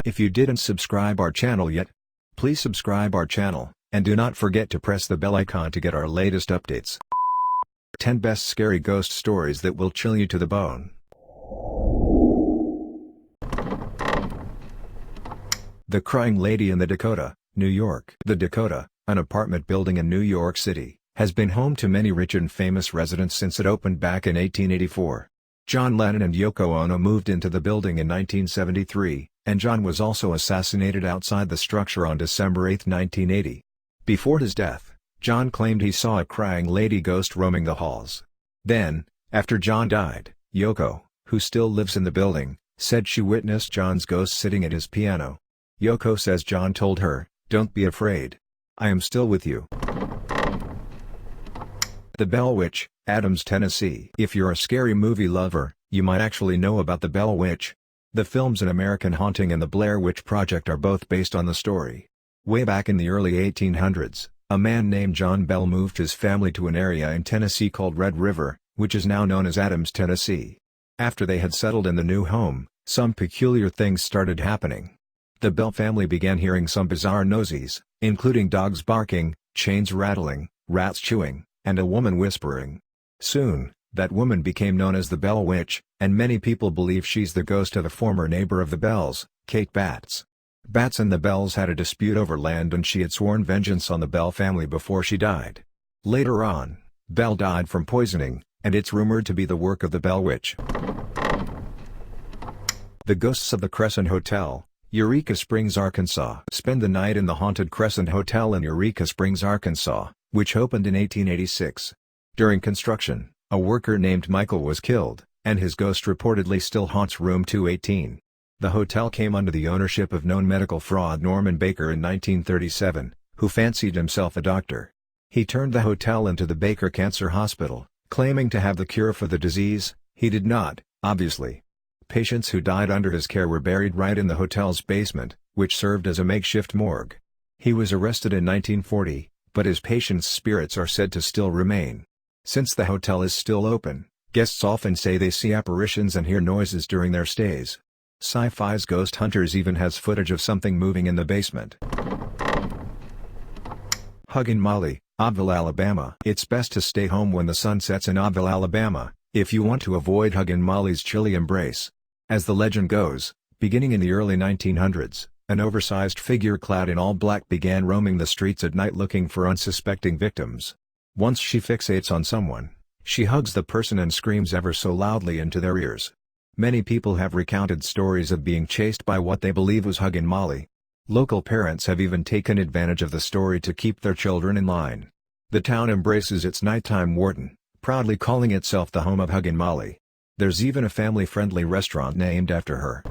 If you didn't subscribe our channel yet, please subscribe our channel, and do not forget to press the bell icon to get our latest updates. 10 best scary ghost stories that will chill you to the bone. The Crying Lady in the Dakota, New York. The Dakota, an apartment building in New York City, has been home to many rich and famous residents since it opened back in 1884. John Lennon and Yoko Ono moved into the building in 1973, and John was also assassinated outside the structure on December 8, 1980. Before his death, John claimed he saw a crying lady ghost roaming the halls. Then, after John died, Yoko, who still lives in the building, said she witnessed John's ghost sitting at his piano. Yoko says John told her, "Don't be afraid. I am still with you." The Bell Witch, Adams, Tennessee. If you're a scary movie lover, you might actually know about the Bell Witch. The films An American Haunting and The Blair Witch Project are both based on the story. Way back in the early 1800s, a man named John Bell moved his family to an area in Tennessee called Red River, which is now known as Adams, Tennessee. After they had settled in the new home, some peculiar things started happening. The Bell family began hearing some bizarre noises, including dogs barking, chains rattling, rats chewing, and a woman whispering. Soon, that woman became known as the Bell Witch, and many people believe she's the ghost of a former neighbor of the Bells, Kate Batts. Batts and the Bells had a dispute over land and she had sworn vengeance on the Bell family before she died. Later on, Bell died from poisoning, and it's rumored to be the work of the Bell Witch. The Ghosts of the Crescent Hotel, Eureka Springs, Arkansas. Spend the night in the haunted Crescent Hotel in Eureka Springs, Arkansas, which opened in 1886. During construction, a worker named Michael was killed, and his ghost reportedly still haunts room 218. The hotel came under the ownership of known medical fraud Norman Baker in 1937, who fancied himself a doctor. He turned the hotel into the Baker Cancer Hospital, claiming to have the cure for the disease. He did not, obviously. Patients who died under his care were buried right in the hotel's basement, which served as a makeshift morgue. He was arrested in 1940, but his patients' spirits are said to still remain. Since the hotel is still open, guests often say they see apparitions and hear noises during their stays. Sci-Fi's Ghost Hunters even has footage of something moving in the basement. Huggin' Molly, Obville, Alabama. It's best to stay home when the sun sets in Obville, Alabama, if you want to avoid Huggin' Molly's chilly embrace. As the legend goes, beginning in the early 1900s, an oversized figure clad in all black began roaming the streets at night looking for unsuspecting victims. Once she fixates on someone, she hugs the person and screams ever so loudly into their ears. Many people have recounted stories of being chased by what they believe was Huggin' Molly. Local parents have even taken advantage of the story to keep their children in line. The town embraces its nighttime warden, proudly calling itself the home of Huggin' Molly. There's even a family-friendly restaurant named after her.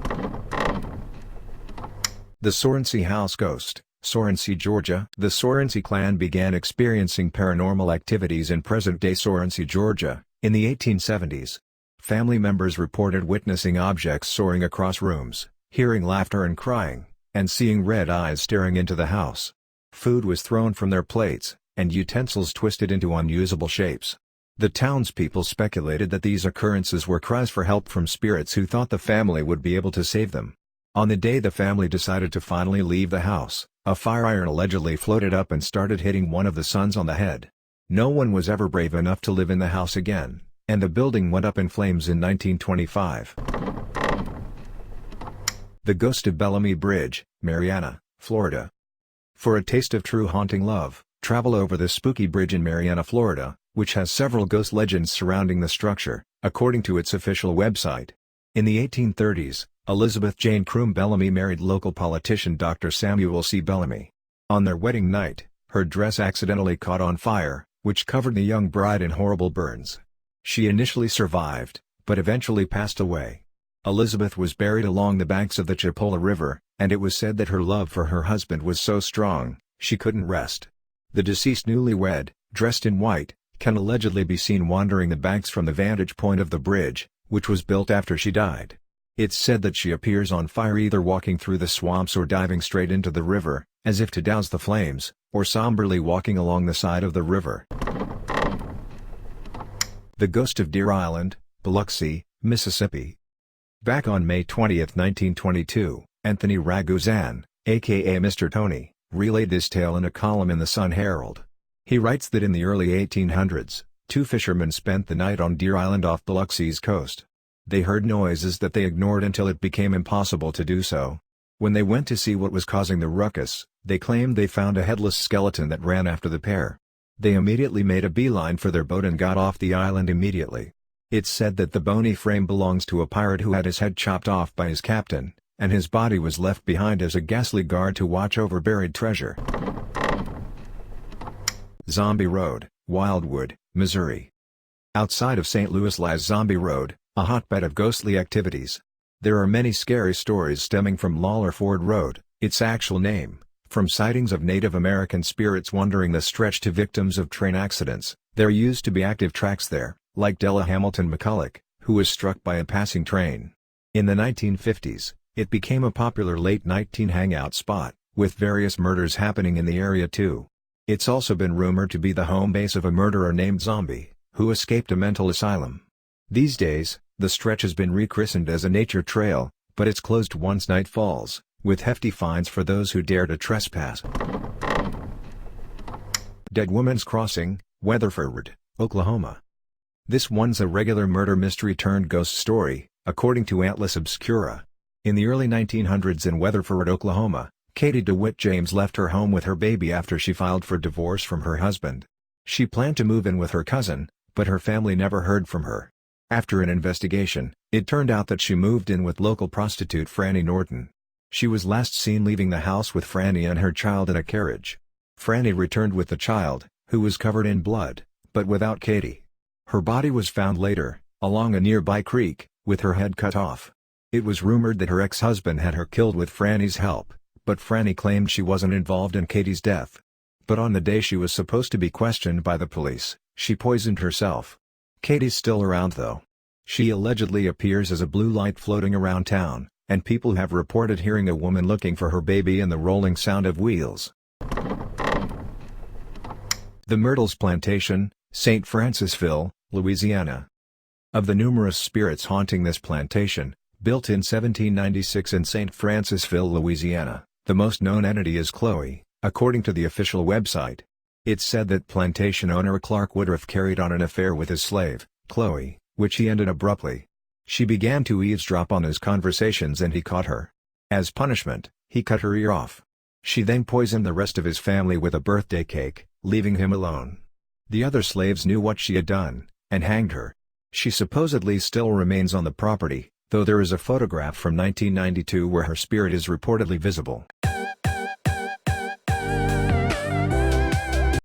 The Soren House Ghost, Soren, Georgia. The Soren clan began experiencing paranormal activities in present-day Soren, Georgia, in the 1870s. Family members reported witnessing objects soaring across rooms, hearing laughter and crying, and seeing red eyes staring into the house. Food was thrown from their plates, and utensils twisted into unusable shapes. The townspeople speculated that these occurrences were cries for help from spirits who thought the family would be able to save them. On the day the family decided to finally leave the house, a fire iron allegedly floated up and started hitting one of the sons on the head. No one was ever brave enough to live in the house again, and the building went up in flames in 1925. The Ghost of Bellamy Bridge, Marianna, Florida. For a taste of true haunting love, travel over the spooky bridge in Marianna, Florida, which has several ghost legends surrounding the structure, according to its official website. In the 1830s, Elizabeth Jane Croom Bellamy married local politician Dr. Samuel C. Bellamy. On their wedding night, her dress accidentally caught on fire, which covered the young bride in horrible burns. She initially survived, but eventually passed away. Elizabeth was buried along the banks of the Chipola River, and it was said that her love for her husband was so strong, she couldn't rest. The deceased newlywed, dressed in white, can allegedly be seen wandering the banks from the vantage point of the bridge, which was built after she died. It's said that she appears on fire either walking through the swamps or diving straight into the river, as if to douse the flames, or somberly walking along the side of the river. The Ghost of Deer Island, Biloxi, Mississippi. Back on May 20, 1922, Anthony Raguzan, aka Mr. Tony, relayed this tale in a column in the Sun Herald. He writes that in the early 1800s, two fishermen spent the night on Deer Island off Biloxi's coast. They heard noises that they ignored until it became impossible to do so. When they went to see what was causing the ruckus, they claimed they found a headless skeleton that ran after the pair. They immediately made a beeline for their boat and got off the island immediately. It's said that the bony frame belongs to a pirate who had his head chopped off by his captain, and his body was left behind as a ghastly guard to watch over buried treasure. Zombie Road, Wildwood, Missouri. Outside of St. Louis lies Zombie Road, a hotbed of ghostly activities. There are many scary stories stemming from Lawler Ford Road, its actual name, from sightings of Native American spirits wandering the stretch to victims of train accidents. There used to be active tracks there, like Della Hamilton McCulloch, who was struck by a passing train. In the 1950s, it became a popular late-night teen hangout spot, with various murders happening in the area too. It's also been rumored to be the home base of a murderer named Zombie, who escaped a mental asylum. These days, the stretch has been rechristened as a nature trail, but it's closed once night falls, with hefty fines for those who dare to trespass. Dead Woman's Crossing, Weatherford, Oklahoma. This one's a regular murder mystery turned ghost story, according to Atlas Obscura. In the early 1900s in Weatherford, Oklahoma, Katie DeWitt James left her home with her baby after she filed for divorce from her husband. She planned to move in with her cousin, but her family never heard from her. After an investigation, it turned out that she moved in with local prostitute Franny Norton. She was last seen leaving the house with Franny and her child in a carriage. Franny returned with the child, who was covered in blood, but without Katie. Her body was found later, along a nearby creek, with her head cut off. It was rumored that her ex-husband had her killed with Franny's help, but Franny claimed she wasn't involved in Katie's death. But on the day she was supposed to be questioned by the police, she poisoned herself. Katie's still around though. She allegedly appears as a blue light floating around town, and people have reported hearing a woman looking for her baby and the rolling sound of wheels. The Myrtle Plantation, St. Francisville, Louisiana. Of the numerous spirits haunting this plantation, built in 1796 in St. Francisville, Louisiana, the most known entity is Chloe, according to the official website. It's said that plantation owner Clark Woodruff carried on an affair with his slave, Chloe, which he ended abruptly. She began to eavesdrop on his conversations and he caught her. As punishment, he cut her ear off. She then poisoned the rest of his family with a birthday cake, leaving him alone. The other slaves knew what she had done, and hanged her. She supposedly still remains on the property, though there is a photograph from 1992 where her spirit is reportedly visible.